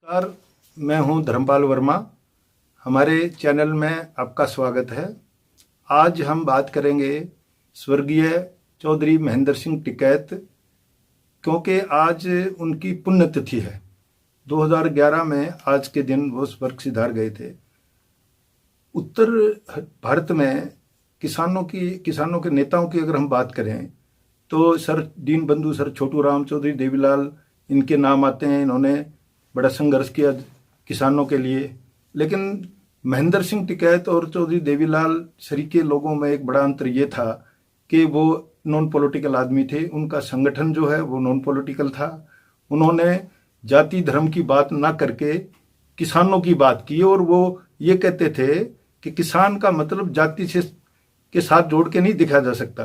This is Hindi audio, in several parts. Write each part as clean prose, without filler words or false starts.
नमस्कार, मैं हूं धर्मपाल वर्मा। हमारे चैनल में आपका स्वागत है। आज हम बात करेंगे स्वर्गीय चौधरी महेंद्र सिंह टिकैत, क्योंकि आज उनकी पुण्यतिथि है। 2011 में आज के दिन वो स्वर्ग सिधार गए थे। उत्तर भारत में किसानों के नेताओं की अगर हम बात करें तो सर दीनबंधु, सर छोटू राम, चौधरी देवीलाल, इनके नाम आते हैं। इन्होंने बड़ा संघर्ष किया किसानों के लिए। लेकिन महेंद्र सिंह टिकैत और चौधरी देवीलाल सरीके लोगों में एक बड़ा अंतर ये था कि वो नॉन पॉलिटिकल आदमी थे। उनका संगठन जो है वो नॉन पॉलिटिकल था। उन्होंने जाति धर्म की बात ना करके किसानों की बात की, और वो ये कहते थे कि किसान का मतलब जाति से के साथ जोड़ के नहीं दिखा जा सकता।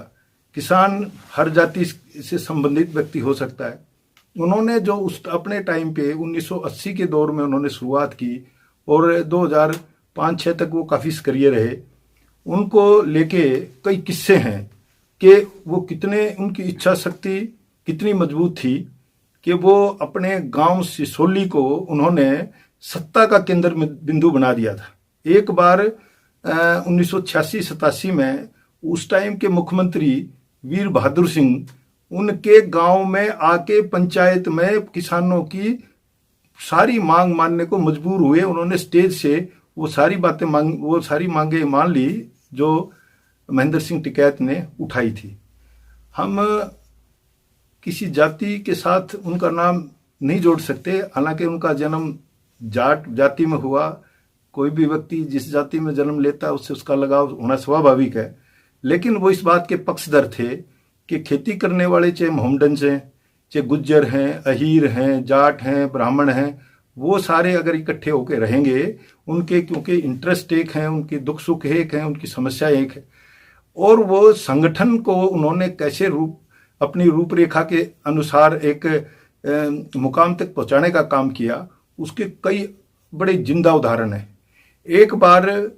किसान हर जाति से संबंधित व्यक्ति हो सकता है। उन्होंने जो उस अपने टाइम पे 1980 के दौर में उन्होंने शुरुआत की और 2005-06 तक वो काफ़ी सक्रिय रहे। उनको लेके कई किस्से हैं कि वो कितने, उनकी इच्छा शक्ति कितनी मजबूत थी कि वो अपने गांव सिसोली को उन्होंने सत्ता का केंद्र बिंदु बना दिया था। एक बार 1986-87 में उस टाइम के मुख्यमंत्री वीर बहादुर सिंह उनके गांव में आके पंचायत में किसानों की सारी मांग मानने को मजबूर हुए। उन्होंने स्टेज से वो सारी मांगे मान ली जो महेंद्र सिंह टिकैत ने उठाई थी। हम किसी जाति के साथ उनका नाम नहीं जोड़ सकते, हालांकि उनका जन्म जाट जाति में हुआ। कोई भी व्यक्ति जिस जाति में जन्म लेता है उससे उसका लगाव होना स्वाभाविक है। लेकिन वो इस बात के पक्षधर थे कि खेती करने वाले चाहे मोहम्मडन से, चाहे गुज्जर हैं, अहीर हैं, जाट हैं, ब्राह्मण हैं, वो सारे अगर इकट्ठे होकर रहेंगे, उनके क्योंकि इंटरेस्ट एक हैं, उनके दुख सुख एक हैं, उनकी समस्या एक है, और वो संगठन को उन्होंने कैसे अपनी रूपरेखा के अनुसार एक मुकाम तक पहुंचाने का काम किया, उसके कई बड़े जिंदा उदाहरण हैं। एक बार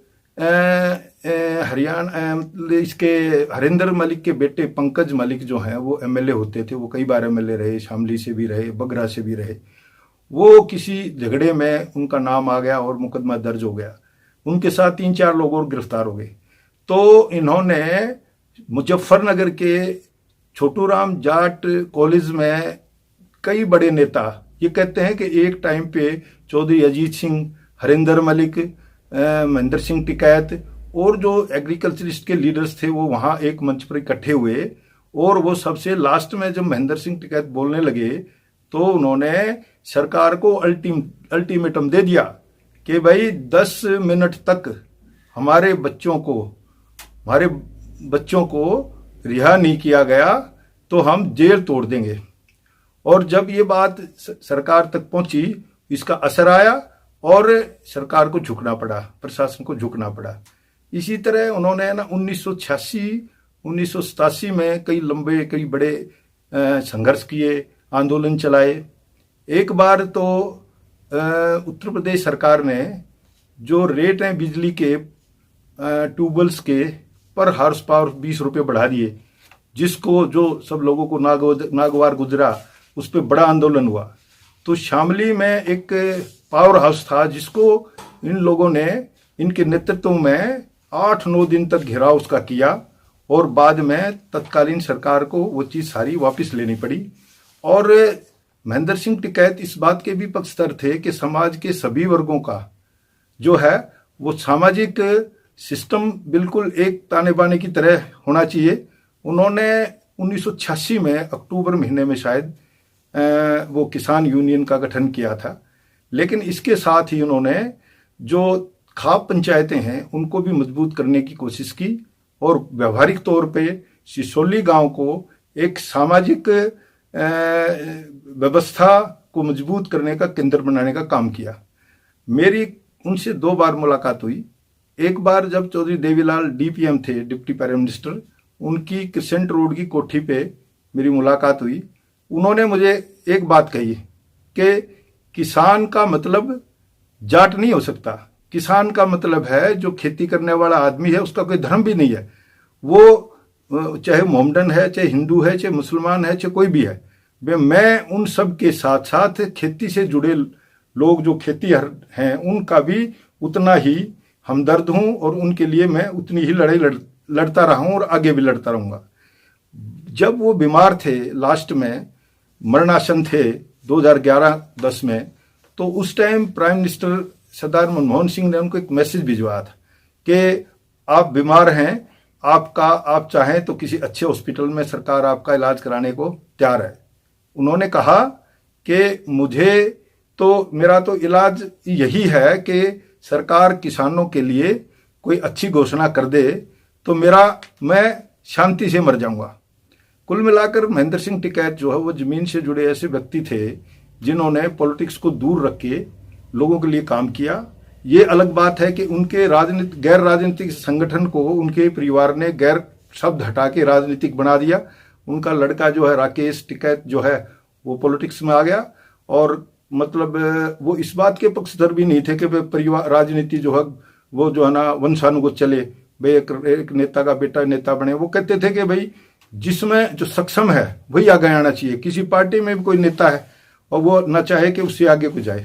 हरियाणा इसके हरिंदर मलिक के बेटे पंकज मलिक जो हैं वो एमएलए होते थे। वो कई बार एमएलए रहे, शामली से भी रहे, बगरा से भी रहे। वो किसी झगड़े में उनका नाम आ गया और मुकदमा दर्ज हो गया। उनके साथ 3-4 लोग और गिरफ्तार हो गए। तो इन्होंने मुजफ्फरनगर के छोटू राम जाट कॉलेज में कई बड़े नेता ये कहते हैं कि एक टाइम पे चौधरी अजीत सिंह, हरिंदर मलिक, महेंद्र सिंह टिकैत और जो एग्रीकल्चरिस्ट के लीडर्स थे वो वहां एक मंच पर इकट्ठे हुए, और वो सबसे लास्ट में जब महेंद्र सिंह टिकैत बोलने लगे तो उन्होंने सरकार को अल्टीमेटम दे दिया कि भाई 10 मिनट तक हमारे बच्चों को रिहा नहीं किया गया तो हम जेल तोड़ देंगे। और जब ये बात सरकार तक पहुंची, इसका असर आया और सरकार को झुकना पड़ा, प्रशासन को झुकना पड़ा। इसी तरह उन्होंने 1986-1987 में कई बड़े संघर्ष किए, आंदोलन चलाए। एक बार तो उत्तर प्रदेश सरकार ने जो रेट हैं बिजली के ट्यूबवेल्स के पर हार्स पावर 20 रुपये बढ़ा दिए, जिसको जो सब लोगों को नागवार गुजरा, उस पर बड़ा आंदोलन हुआ। तो शामली में एक पावर हाउस था जिसको इन लोगों ने इनके नेतृत्व में 8-9 दिन तक घेराव उसका किया, और बाद में तत्कालीन सरकार को वो चीज़ सारी वापस लेनी पड़ी। और महेंद्र सिंह टिकैत इस बात के भी पक्षधर थे कि समाज के सभी वर्गों का जो है वो सामाजिक सिस्टम बिल्कुल एक ताने बाने की तरह होना चाहिए। उन्होंने 1986 में अक्टूबर महीने में शायद वो किसान यूनियन का गठन किया था। लेकिन इसके साथ ही उन्होंने जो खाप पंचायतें हैं उनको भी मजबूत करने की कोशिश की, और व्यवहारिक तौर पे सिसोली गांव को एक सामाजिक व्यवस्था को मजबूत करने का केंद्र बनाने का काम किया। मेरी उनसे 2 बार मुलाकात हुई। एक बार जब चौधरी देवीलाल डीपीएम थे, डिप्टी प्राइम मिनिस्टर, उनकी क्रिसेंट रोड की कोठी पे मेरी मुलाकात हुई। उन्होंने मुझे एक बात कही कि किसान का मतलब जाट नहीं हो सकता। किसान का मतलब है जो खेती करने वाला आदमी है, उसका कोई धर्म भी नहीं है, वो चाहे मोहम्मडन है, चाहे हिंदू है, चाहे मुसलमान है, चाहे कोई भी है। मैं उन सब के साथ साथ खेती से जुड़े लोग जो खेतीहर हैं उनका भी उतना ही हमदर्द हूं और उनके लिए मैं उतनी ही लड़ाई लड़ता रहा हूं और आगे भी लड़ता रहूंगा। जब वो बीमार थे, लास्ट में मरणासन थे 2011-10 में, तो उस टाइम प्राइम मिनिस्टर सरदार मनमोहन सिंह ने उनको एक मैसेज भिजवाया था कि आप बीमार हैं, आप चाहें तो किसी अच्छे हॉस्पिटल में सरकार आपका इलाज कराने को तैयार है। उन्होंने कहा कि मेरा तो इलाज यही है कि सरकार किसानों के लिए कोई अच्छी घोषणा कर दे तो मैं शांति से मर जाऊंगा। कुल मिलाकर महेंद्र सिंह टिकैत जो है वो जमीन से जुड़े ऐसे व्यक्ति थे जिन्होंने पॉलिटिक्स को दूर रख के लोगों के लिए काम किया। ये अलग बात है कि उनके गैर राजनीतिक संगठन को उनके परिवार ने गैर शब्द हटा के राजनीतिक बना दिया। उनका लड़का जो है राकेश टिकैत जो है वो पॉलिटिक्स में आ गया और मतलब वो इस बात के पक्षधर भी नहीं थे कि परिवार राजनीति जो है वो जो है ना वंशानुगत चले, भाई एक नेता का बेटा नेता बने। वो कहते थे कि भाई जिसमें जो सक्षम है वही आगे आना चाहिए। किसी पार्टी में भी कोई नेता है और वो न चाहे कि उससे आगे को जाए।